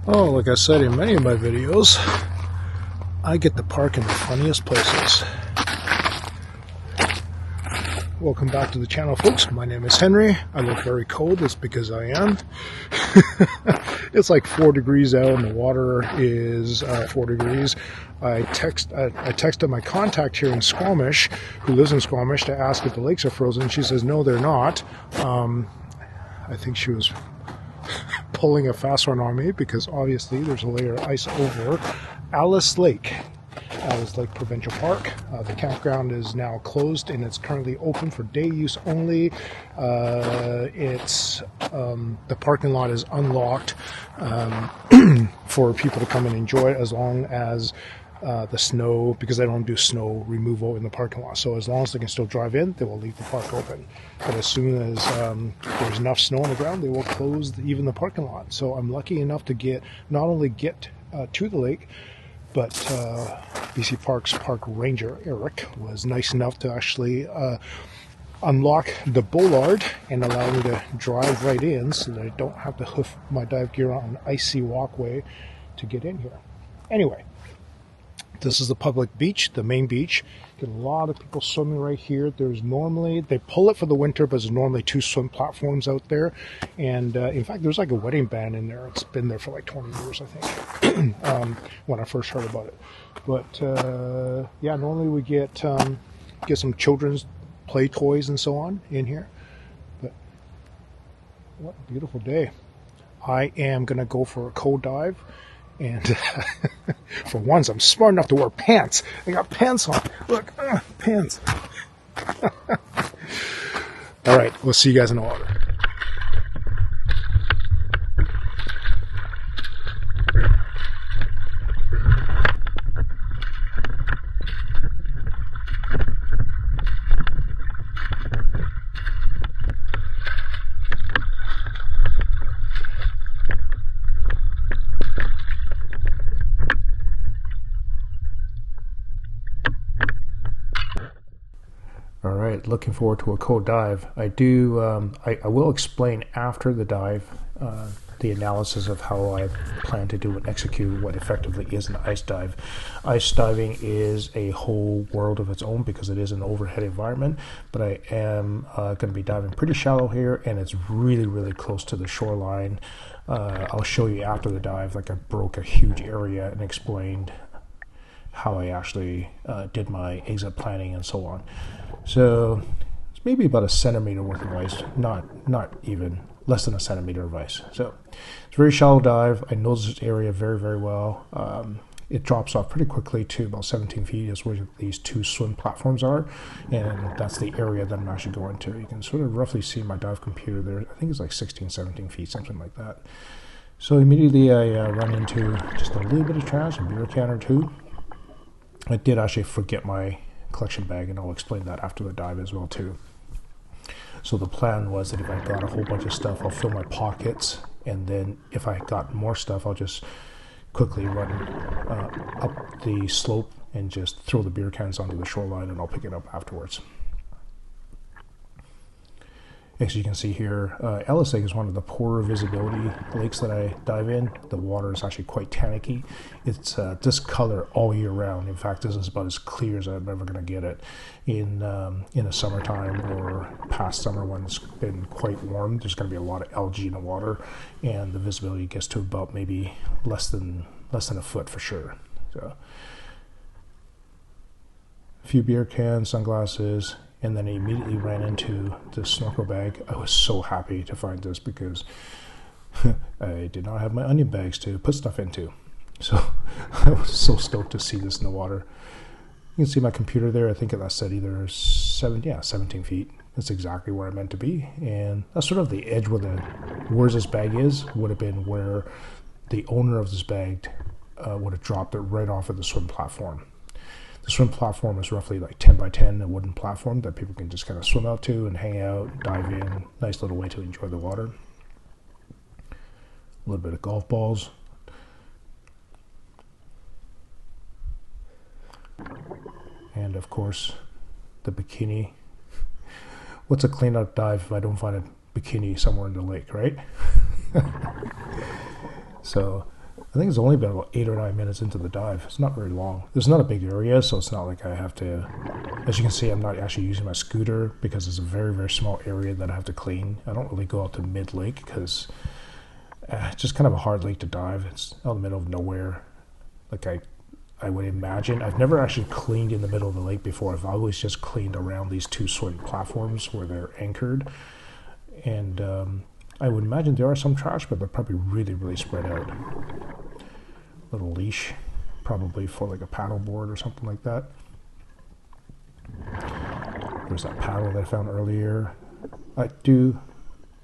Oh, like I said in many of my videos, I get to park in the funniest places. Welcome back to the channel, folks. My name is Henry. I look very cold. It's because I am. It's like 4 degrees out and the water is 4 degrees. I texted my contact here in Squamish, who lives in Squamish, to ask if the lakes are frozen. She says, no, they're not. I think she was pulling a fast one on me because obviously there's a layer of ice over Alice Lake Provincial Park. The campground is now closed and it's currently open for day use only. The parking lot is unlocked for people to come and enjoy as long as the snow, because they don't do snow removal in the parking lot. So as long as they can still drive in, they will leave the park open. But as soon as there's enough snow on the ground, they will close even the parking lot. So I'm lucky enough to not only get to the lake, but BC Parks Park Ranger Eric was nice enough to actually unlock the bollard and allow me to drive right in so that I don't have to hoof my dive gear on an icy walkway to get in here. Anyway, this is the public beach, the main beach. Get a lot of people swimming right here. They pull it for the winter, but there's normally 2 swim platforms out there. And in fact, there's like a wedding band in there. It's been there for like 20 years, I think, when I first heard about it. But yeah, normally we get some children's play toys and so on in here. But what a beautiful day. I am going to go for a cold dive. And for once, I'm smart enough to wear pants. I got pants on. Look, pants. All right, we'll see you guys in the water. All right, looking forward to a cold dive. I will explain after the dive the analysis of how I plan to do and execute what effectively is an ice dive. Ice diving is a whole world of its own because it is an overhead environment, but I am going to be diving pretty shallow here, and it's really, really close to the shoreline. I'll show you after the dive, like I broke a huge area and explained how I actually did my exit planning and so on. So it's maybe about a centimeter worth of ice, not even, less than a centimeter of ice. So it's a very shallow dive. I know this area very, very well. It drops off pretty quickly to about 17 feet is where these 2 swim platforms are, and that's the area that I'm actually going to. You can sort of roughly see my dive computer there. I think it's like 16, 17 feet, something like that. So immediately I run into just a little bit of trash, a beer can or 2. I did actually forget my collection bag, and I'll explain that after the dive as well too. So the plan was that if I got a whole bunch of stuff, I'll fill my pockets, and then if I got more stuff, I'll just quickly run up the slope and just throw the beer cans onto the shoreline, and I'll pick it up afterwards. As you can see here, Alice Lake is one of the poorer visibility lakes that I dive in. The water is actually quite tannicky. It's this color all year round. In fact, this is about as clear as I'm ever going to get it in the summertime or past summer when it's been quite warm. There's going to be a lot of algae in the water, and the visibility gets to about maybe less than a foot for sure. So, a few beer cans, sunglasses. And then I immediately ran into the snorkel bag. I was so happy to find this because I did not have my onion bags to put stuff into. So I was so stoked to see this in the water. You can see my computer there. I think that said either 17 feet. That's exactly where I meant to be. And that's sort of the edge where this bag is, would have been where the owner of this bag would have dropped it right off of the swim platform. The swim platform is roughly like 10 by 10, a wooden platform that people can just kind of swim out to and hang out, dive in. Nice little way to enjoy the water. A little bit of golf balls. And And of course, the bikini. What's a cleanup dive if I don't find a bikini somewhere in the lake, right? So I think it's only been about 8 or 9 minutes into the dive. It's not very long. It's not a big area, so it's not like I have to, as you can see, I'm not actually using my scooter because it's a very, very small area that I have to clean. I don't really go out to mid-lake because it's just kind of a hard lake to dive. It's out in the middle of nowhere. Like I would imagine. I've never actually cleaned in the middle of the lake before. I've always just cleaned around these two swim platforms where they're anchored. And I would imagine there are some trash, but they're probably really, really spread out. Little leash, probably for like a paddle board or something like that. There's that paddle that I found earlier. I do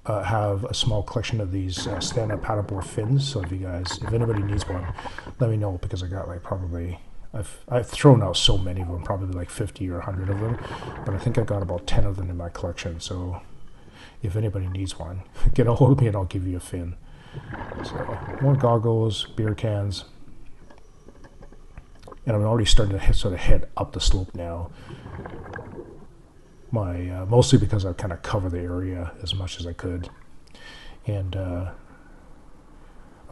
have a small collection of these stand-up paddleboard fins, so if anybody needs one, let me know, because I got like probably, I've thrown out so many of them, probably like 50 or 100 of them, but I think I got about 10 of them in my collection, so if anybody needs one, get a hold of me and I'll give you a fin. So more goggles, beer cans, and I'm already starting to sort of head up the slope now. Mostly because I kind of cover the area as much as I could, and I'm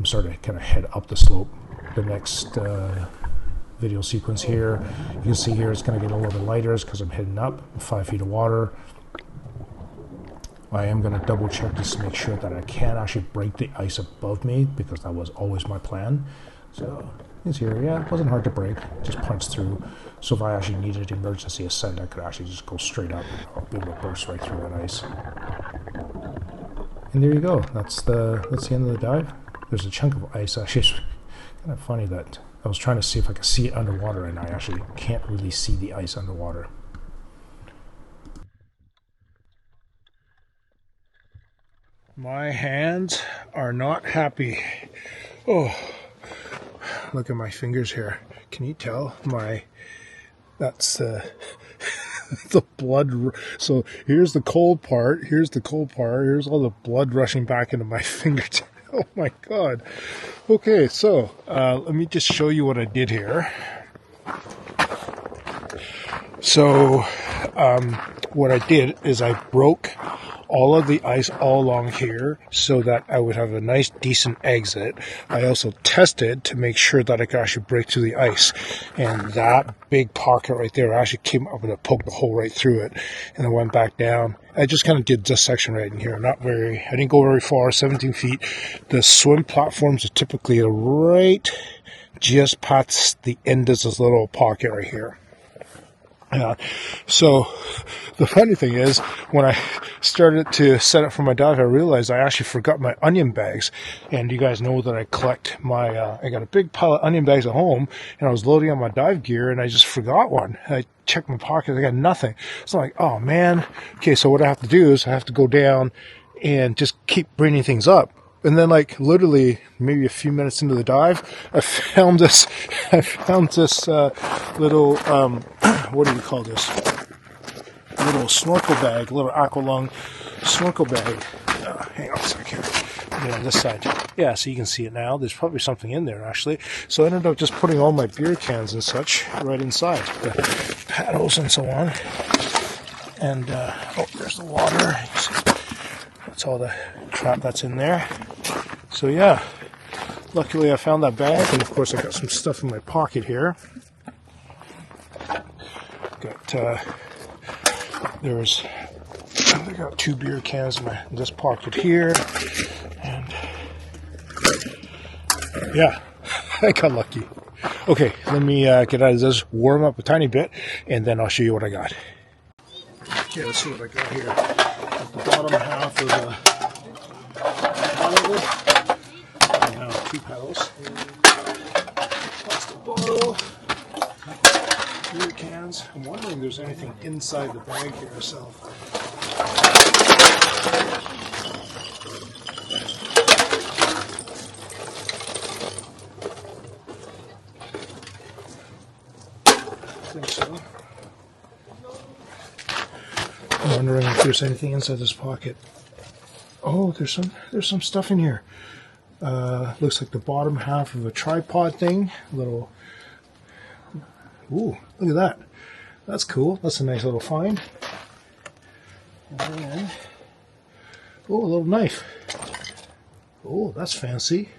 starting to kind of head up the slope. The next video sequence here, you can see here it's going to get a little bit lighter because I'm heading up 5 feet of water. I am going to double check just to make sure that I can actually break the ice above me, because that was always my plan. So it's here, yeah, it wasn't hard to break, just punched through. So if I actually needed emergency ascent, I could actually just go straight up. I'll be able to burst right through that ice. And there you go. That's the end of the dive. There's a chunk of ice. Actually, it's kind of funny that I was trying to see if I could see it underwater, and I actually can't really see the ice underwater. My hands are not happy. Oh, look at my fingers here. Can you tell? That's the blood. So here's the cold part. Here's the cold part. Here's all the blood rushing back into my fingertip. Oh my God. Okay, so let me just show you what I did here. So what I did is I broke all of the ice all along here so that I would have a nice decent exit. I also tested to make sure that I could actually break through the ice, and that big pocket right there actually came up and it poked a hole right through it, and I went back down. I just kind of did this section right in here. I didn't go very far, 17 feet. The swim platforms are typically right just past the end of this little pocket right here. Yeah. So the funny thing is, when I started to set up for my dive, I realized I actually forgot my onion bags. And you guys know that I collect I got a big pile of onion bags at home, and I was loading up my dive gear, and I just forgot one. I checked my pocket, I got nothing. So I'm like, oh man. Okay, so what I have to do is I have to go down and just keep bringing things up. And then, like, literally maybe a few minutes into the dive, I found this little, what do you call this? Little snorkel bag, little Aqualung snorkel bag. Hang on a second. Yeah, on this side. Yeah, so you can see it now. There's probably something in there, actually. So I ended up just putting all my beer cans and such right inside. The paddles and so on. And, oh, there's the water. That's all the crap that's in there. So yeah, luckily I found that bag, and of course I got some stuff in my pocket here. I got 2 beer cans in this pocket here, and yeah, I got lucky. Okay, let me get out of this, warm up a tiny bit, and then I'll show you what I got. Okay, let's see what I got here. At the bottom half of the paddle, I have 2 paddles, plastic bottle, beer cans. I'm wondering if there's anything inside the bag here, so. I think so. I'm wondering if there's anything inside this pocket. Oh, there's some stuff in here. Looks like the bottom half of a tripod thing. Ooh, look at that. That's cool. That's a nice little find. And, oh, a little knife. Oh, that's fancy.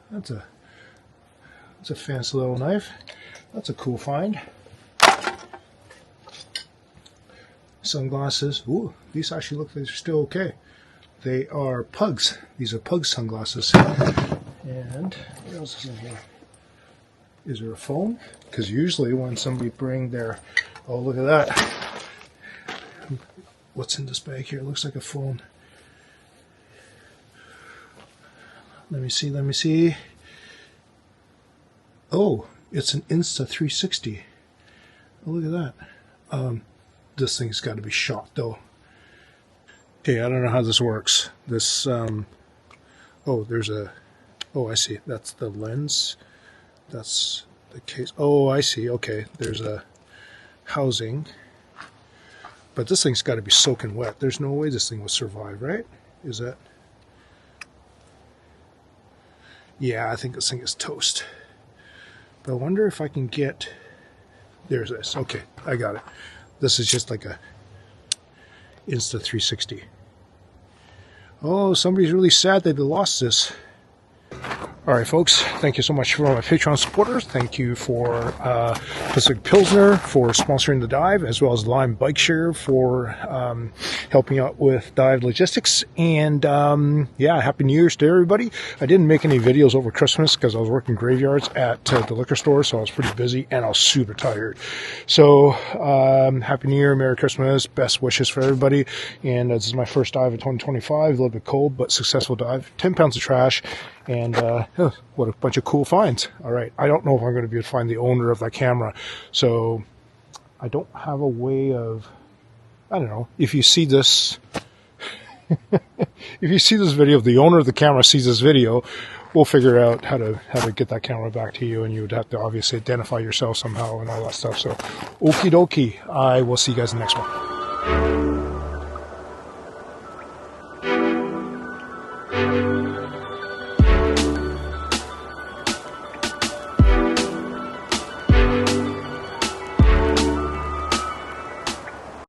That's a fancy little knife. That's a cool find. Sunglasses. Ooh, these actually look like they're still okay. They are Pugs. These are Pug sunglasses. And what else is in here? Is there a phone? Because usually when somebody bring their... Oh, look at that. What's in this bag here? It looks like a phone. Let me see, let me see. Oh, it's an Insta360. Oh, look at that. This thing's got to be shot, though. Okay, I don't know how this works. This, oh, there's a... Oh, I see. That's the lens. That's the case. Oh, I see. Okay, there's a housing. But this thing's got to be soaking wet. There's no way this thing will survive, right? Is that... Yeah, I think this thing is toast. But I wonder if I can get... There's this. Okay, I got it. This is just like a Insta360. Oh, somebody's really sad that they lost this. All right, folks, thank you so much for all my Patreon supporters. Thank you for Pacific Pilsner for sponsoring the dive, as well as Lime Bike Share for helping out with dive logistics. And yeah, Happy New Year's to everybody. I didn't make any videos over Christmas because I was working graveyards at the liquor store, so I was pretty busy and I was super tired. So Happy New Year, Merry Christmas, best wishes for everybody. And this is my first dive of 2025, a little bit cold, but successful dive. 10 pounds of trash. And oh, what a bunch of cool finds. All right, I don't know if I'm going to be able to find the owner of that camera. So I don't have a way of, I don't know, if you see this, if you see this video, if the owner of the camera sees this video, we'll figure out how to get that camera back to you, and you would have to obviously identify yourself somehow and all that stuff. So okie dokie, I will see you guys in the next one.